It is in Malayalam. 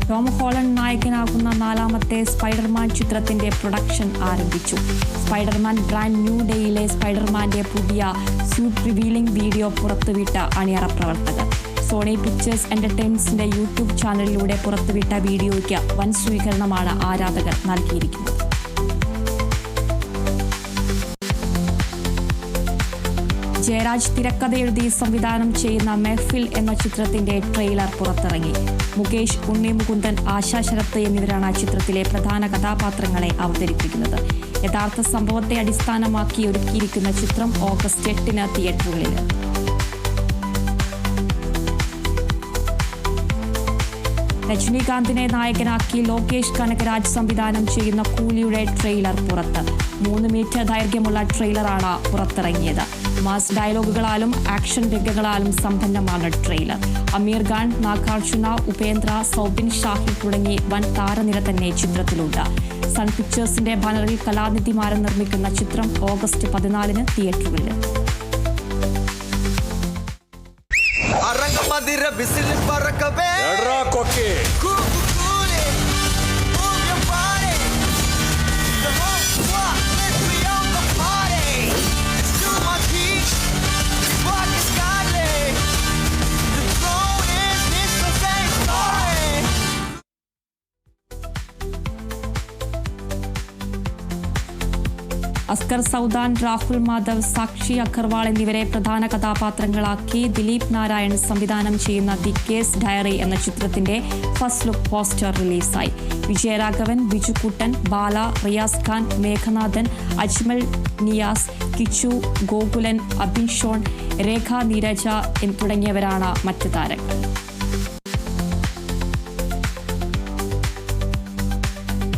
ടോം ഹോളണ്ട് നായകനാകുന്ന 4ാമത്തെ സ്പൈഡർമാൻ ചിത്രത്തിന്റെ പ്രൊഡക്ഷൻ ആരംഭിച്ചു. സ്പൈഡർമാൻ ബ്രാൻഡ് ന്യൂ ഡേയിലെ സ്പൈഡർമാന്റെ പുതിയ സ്യൂട്ട് റിവീലിംഗ് വീഡിയോ പുറത്തുവിട്ട അണിയറ പ്രവർത്തകർ. സോണി പിക്ചേഴ്സ് എന്റർടൈൻമെന്റ്സിന്റെ യൂട്യൂബ് ചാനലിലൂടെ പുറത്തുവിട്ട വീഡിയോയ്ക്ക് വൻ സ്വീകരണമാണ് ആരാധകർ നൽകിയിരിക്കുന്നത്. ജയരാജ് തിരക്കഥയെഴുതി സംവിധാനം ചെയ്യുന്ന മെഹ്ഫിൽ എന്ന ചിത്രത്തിന്റെ ട്രെയിലർ പുറത്തിറങ്ങി. മുകേഷ്, ഉണ്ണി മുകുന്ദൻ, ആശാ ശരത്ത് എന്നിവരാണ് ചിത്രത്തിലെ പ്രധാന കഥാപാത്രങ്ങളെ അവതരിപ്പിക്കുന്നത്. യഥാർത്ഥ സംഭവത്തെ അടിസ്ഥാനമാക്കി ഒരുക്കിയിരിക്കുന്ന ചിത്രം ഓഗസ്റ്റ് 8 തിയേറ്ററുകളിൽ. രജനീകാന്തിനെ നായകനാക്കി ലോകേഷ് കനകരാജ് സംവിധാനം ചെയ്യുന്ന കൂലിയുടെ ട്രെയിലർ പുറത്ത്. 3 മീറ്റർ ദൈർഘ്യമുള്ള ട്രെയിലറാണ് പുറത്തിറങ്ങിയത്. മാസ് ഡയലോഗുകളാലും ആക്ഷൻ രംഗങ്ങളാലും സമ്പന്നമാണ് ട്രെയിലർ. അമീർ ഖാൻ, നാഗാർജുന, ഉപേന്ദ്ര, സൗബിൻ ഷാഹിർ തുടങ്ങി വൻ താരനിര തന്നെ ചിത്രത്തിലുണ്ട്. സൺ പിക്ചേഴ്സിന്റെ ബാനറിൽ കലാനിധിമാരൻ നിർമ്മിക്കുന്ന ചിത്രം ഓഗസ്റ്റ് 14 തിയേറ്ററുകളിൽ. അസ്കർ സൗദാൻ, രാഹുൽ മാധവ്, സാക്ഷി അഗർവാൾ എന്നിവരെ പ്രധാന കഥാപാത്രങ്ങളാക്കി ദിലീപ് നാരായൺ സംവിധാനം ചെയ്യുന്ന ദി കേസ് ഡയറി എന്ന ചിത്രത്തിന്റെ ഫസ്റ്റ് ലുക്ക് പോസ്റ്റർ റിലീസായി. വിജയരാഘവൻ, ബിജുക്കുട്ടൻ, ബാല, റിയാസ് ഖാൻ, മേഘനാഥൻ, അജ്മൽ നിയാസ്, കിച്ചു, ഗോകുലൻ, അബിൻ ഷോൺ, രേഖ നീരജ തുടങ്ങിയവരാണ് മറ്റ് താരങ്ങൾ.